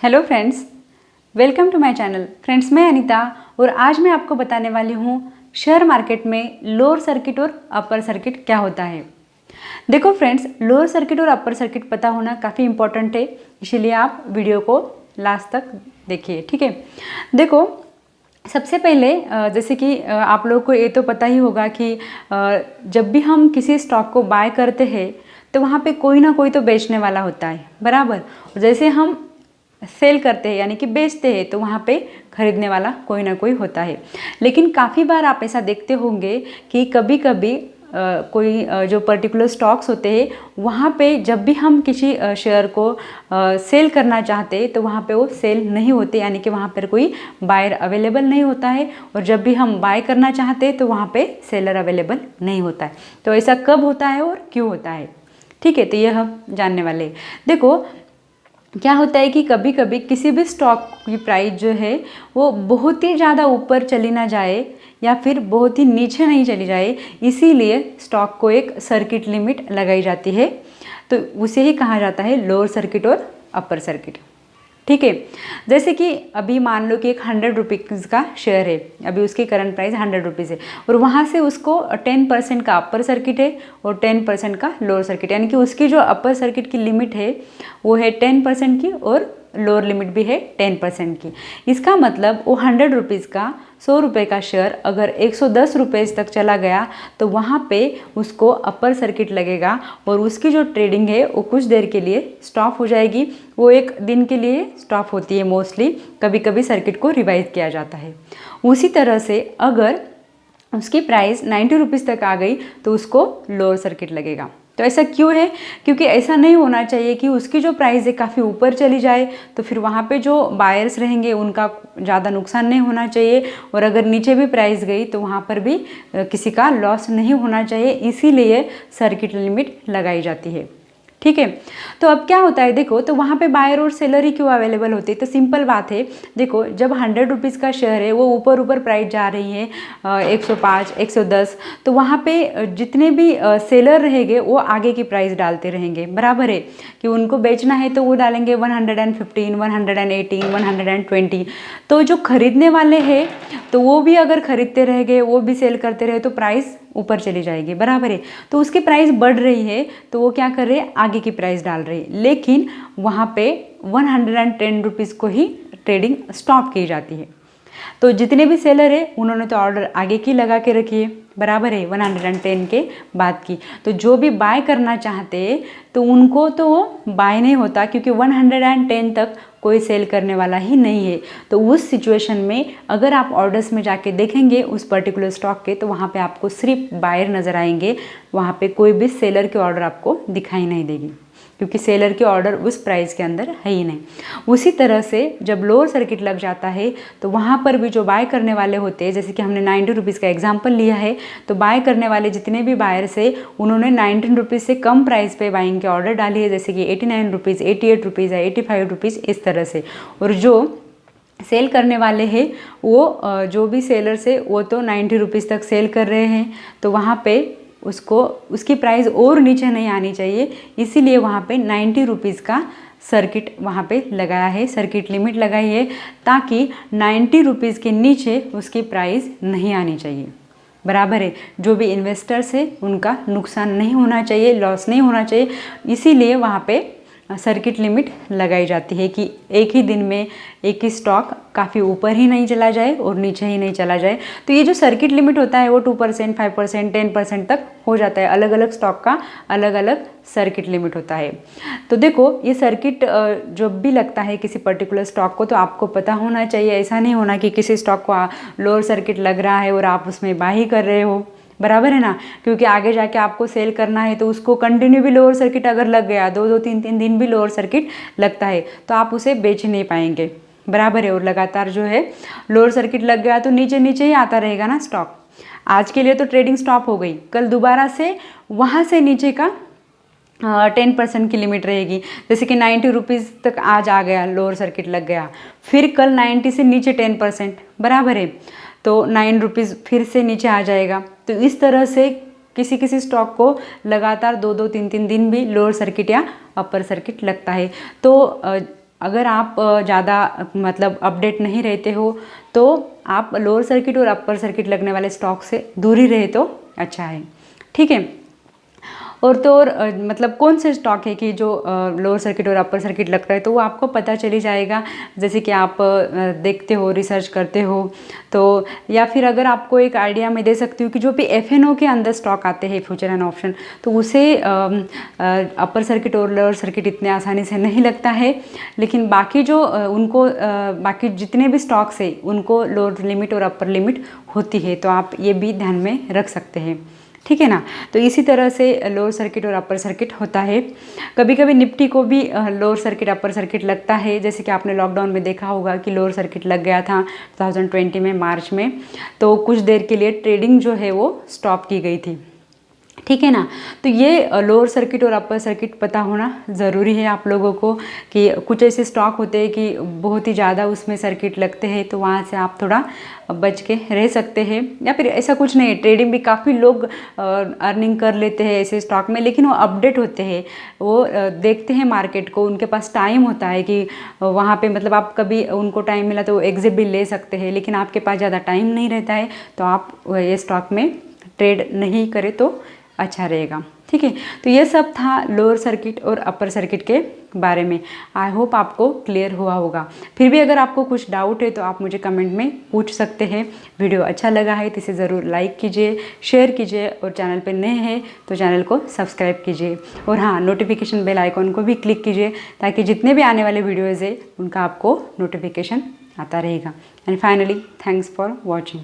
Hello friends, welcome to my channel. Friends, मैं अनीता और आज मैं आपको बताने वाली हूँ शेयर मार्केट में लोअर सर्किट और अपर सर्किट क्या होता है। देखो फ्रेंड्स, लोअर सर्किट और अपर सर्किट पता होना काफ़ी इंपॉर्टेंट है, इसीलिए आप वीडियो को लास्ट तक देखिए। ठीक है, देखो सबसे पहले जैसे कि आप लोगों को ये तो पता ही होगा कि जब भी हम किसी स्टॉक को बाय करते हैं तो वहाँ पे कोई ना कोई तो बेचने वाला होता है, बराबर। जैसे हम सेल करते हैं यानी कि बेचते हैं तो वहाँ पे खरीदने वाला कोई ना कोई होता है। लेकिन काफ़ी बार आप ऐसा देखते होंगे कि कभी कभी कोई जो पर्टिकुलर स्टॉक्स होते हैं वहाँ पे जब भी हम किसी शेयर को सेल करना चाहते हैं तो वहाँ पे वो सेल नहीं होते, यानी कि वहाँ पर कोई बायर अवेलेबल नहीं होता है। और जब भी हम बाय करना चाहते हैं तो वहाँ पे सेलर अवेलेबल नहीं होता है। तो ऐसा कब होता है और क्यों होता है, ठीक है, तो ये हम जानने वाले हैं। देखो क्या होता है कि कभी कभी किसी भी स्टॉक की प्राइस जो है वो बहुत ही ज़्यादा ऊपर चली ना जाए या फिर बहुत ही नीचे नहीं चली जाए, इसीलिए स्टॉक को एक सर्किट लिमिट लगाई जाती है। तो उसे ही कहा जाता है लोअर सर्किट और अपर सर्किट। ठीक है, जैसे कि अभी मान लो कि एक 100 रुपीज़ का शेयर है, अभी उसकी करंट प्राइस 100 रुपीज़ है और वहाँ से उसको 10% का अपर सर्किट है और 10% का लोअर सर्किट, यानी कि उसकी जो अपर सर्किट की लिमिट है वो है 10% की और लोअर लिमिट भी है 10% की। इसका मतलब वो 100 रुपीज़ का 100 रुपये का शेयर अगर 110 रुपये तक चला गया तो वहाँ पे उसको अपर सर्किट लगेगा और उसकी जो ट्रेडिंग है वो कुछ देर के लिए स्टॉप हो जाएगी। वो एक दिन के लिए स्टॉप होती है मोस्टली, कभी कभी सर्किट को रिवाइज किया जाता है। उसी तरह से अगर उसकी प्राइस 90 रुपीज़ तक आ गई तो उसको लोअर सर्किट लगेगा। तो ऐसा क्यों है? क्योंकि ऐसा नहीं होना चाहिए कि उसकी जो प्राइस है काफ़ी ऊपर चली जाए तो फिर वहाँ पे जो बायर्स रहेंगे उनका ज़्यादा नुकसान नहीं होना चाहिए, और अगर नीचे भी प्राइस गई तो वहाँ पर भी किसी का लॉस नहीं होना चाहिए, इसीलिए सर्किट लिमिट लगाई जाती है। ठीक है, तो अब क्या होता है, देखो तो वहाँ पे बायर और सेलर ही क्यों अवेलेबल होते हैं? तो सिंपल बात है, देखो जब 100 रुपीज़ का शेयर है वो ऊपर ऊपर प्राइस जा रही है 105 110, तो वहाँ पे जितने भी सेलर रहेंगे वो आगे की प्राइस डालते रहेंगे, बराबर है कि उनको बेचना है तो वो डालेंगे 115 118 120। तो जो खरीदने वाले हैं तो वो भी अगर खरीदते रहेंगे, वो भी सेल करते रहे तो प्राइस ऊपर चली जाएगी, बराबर है। तो उसकी प्राइस बढ़ रही है तो वो क्या कर रहे हैं, आगे की प्राइस डाल रही है, लेकिन वहाँ पे 110 रुपीज़ को ही ट्रेडिंग स्टॉप की जाती है। तो जितने भी सेलर है उन्होंने तो ऑर्डर आगे की लगा के रखी है, बराबर है, 110 के बाद की। तो जो भी बाय करना चाहते हैं तो उनको तो वो बाय नहीं होता, क्योंकि 110 तक कोई सेल करने वाला ही नहीं है। तो उस सिचुएशन में अगर आप ऑर्डर्स में जाके देखेंगे उस पर्टिकुलर स्टॉक के, तो वहाँ पे आपको सिर्फ बायर नज़र आएंगे, वहाँ पे कोई भी सेलर के ऑर्डर आपको दिखाई नहीं देगी, क्योंकि सेलर के ऑर्डर उस प्राइस के अंदर है ही नहीं। उसी तरह से जब लोअर सर्किट लग जाता है तो वहाँ पर भी जो बाय करने वाले होते हैं, जैसे कि हमने 90 रुपीज़ का एग्जांपल लिया है, तो बाय करने वाले जितने भी बायर्स है उन्होंने 19 रुपीज़ से कम प्राइस पे बाइंग के ऑर्डर डाली है, जैसे कि 89 रुपीज़ 88 रुपीज़ या 85 रुपीज़, इस तरह से। और जो सेल करने वाले हैं वो जो भी सेलर्स है वो तो 90 रुपीज़ तक सेल कर रहे हैं, तो वहाँ पे उसको उसकी प्राइस और नीचे नहीं आनी चाहिए, इसीलिए वहाँ पे 90 रुपीज़ का सर्किट वहाँ पे लगाया है, सर्किट लिमिट लगाई है, ताकि 90 रुपीज़ के नीचे उसकी प्राइस नहीं आनी चाहिए, बराबर है। जो भी इन्वेस्टर्स है उनका नुकसान नहीं होना चाहिए, लॉस नहीं होना चाहिए, इसीलिए वहाँ पे सर्किट लिमिट लगाई जाती है कि एक ही दिन में एक ही स्टॉक काफ़ी ऊपर ही नहीं चला जाए और नीचे ही नहीं चला जाए। तो ये जो सर्किट लिमिट होता है वो 2% 5% 10% तक हो जाता है, अलग अलग स्टॉक का अलग अलग सर्किट लिमिट होता है। तो देखो ये सर्किट जब भी लगता है किसी पर्टिकुलर स्टॉक को तो आपको पता होना चाहिए, ऐसा नहीं होना कि किसी स्टॉक को लोअर सर्किट लग रहा है और आप उसमें बाय ही कर रहे हो, बराबर है ना, क्योंकि आगे जाके आपको सेल करना है तो उसको कंटिन्यू भी लोअर सर्किट अगर लग गया, 2-3 दिन भी लोअर सर्किट लगता है तो आप उसे बेच नहीं पाएंगे, बराबर है। और लगातार जो है लोअर सर्किट लग गया तो नीचे नीचे ही आता रहेगा ना स्टॉक। आज के लिए तो ट्रेडिंग स्टॉप हो गई, कल दोबारा से वहाँ से नीचे का 10% की लिमिट रहेगी, जैसे कि 90 रुपीज़ तक आज आ गया, लोअर सर्किट लग गया, फिर कल 90 से नीचे 10%, बराबर है, तो 9 रुपीज़ फिर से नीचे आ जाएगा। तो इस तरह से किसी किसी स्टॉक को लगातार 2-2 3-3 दिन भी लोअर सर्किट या अपर सर्किट लगता है। तो अगर आप ज़्यादा मतलब अपडेट नहीं रहते हो तो आप लोअर सर्किट और अपर सर्किट लगने वाले स्टॉक से दूर ही रहे तो अच्छा है, ठीक है। और तो और मतलब कौन से स्टॉक है कि जो लोअर सर्किट और अपर सर्किट लगता है तो वो आपको पता चली जाएगा, जैसे कि आप देखते हो, रिसर्च करते हो तो, या फिर अगर आपको एक आइडिया मैं दे सकती हूँ कि जो भी FNO के अंदर स्टॉक आते हैं फ्यूचर एंड ऑप्शन, तो उसे अपर सर्किट और लोअर सर्किट इतने आसानी से नहीं लगता है, लेकिन बाकी जो उनको बाकी जितने भी स्टॉक्स है उनको लोअर लिमिट और अपर लिमिट होती है, तो आप ये भी ध्यान में रख सकते हैं, ठीक है ना। तो इसी तरह से लोअर सर्किट और अपर सर्किट होता है। कभी कभी निफ्टी को भी लोअर सर्किट अपर सर्किट लगता है, जैसे कि आपने लॉकडाउन में देखा होगा कि लोअर सर्किट लग गया था 2020 में मार्च में, तो कुछ देर के लिए ट्रेडिंग जो है वो स्टॉप की गई थी, ठीक है ना। तो ये लोअर सर्किट और अपर सर्किट पता होना ज़रूरी है आप लोगों को, कि कुछ ऐसे स्टॉक होते हैं कि बहुत ही ज़्यादा उसमें सर्किट लगते हैं, तो वहाँ से आप थोड़ा बच के रह सकते हैं। या फिर ऐसा कुछ नहीं है, ट्रेडिंग भी काफ़ी लोग अर्निंग कर लेते हैं ऐसे स्टॉक में, लेकिन वो अपडेट होते हैं, वो देखते हैं मार्केट को, उनके पास टाइम होता है कि वहाँ पे मतलब आप कभी उनको टाइम मिला तो एग्जिट भी ले सकते हैं, लेकिन आपके पास ज़्यादा टाइम नहीं रहता है तो आप ये स्टॉक में ट्रेड नहीं करें तो अच्छा रहेगा, ठीक है। तो ये सब था लोअर सर्किट और अपर सर्किट के बारे में। आई होप आपको क्लियर हुआ होगा। फिर भी अगर आपको कुछ डाउट है तो आप मुझे कमेंट में पूछ सकते हैं। वीडियो अच्छा लगा है तो इसे ज़रूर लाइक कीजिए, शेयर कीजिए, और चैनल पर नए हैं तो चैनल को सब्सक्राइब कीजिए, और हाँ, नोटिफिकेशन बेल आइकॉन को भी क्लिक कीजिए ताकि जितने भी आने वाले वीडियोज़ है उनका आपको नोटिफिकेशन आता रहेगा। And finally, thanks for watching.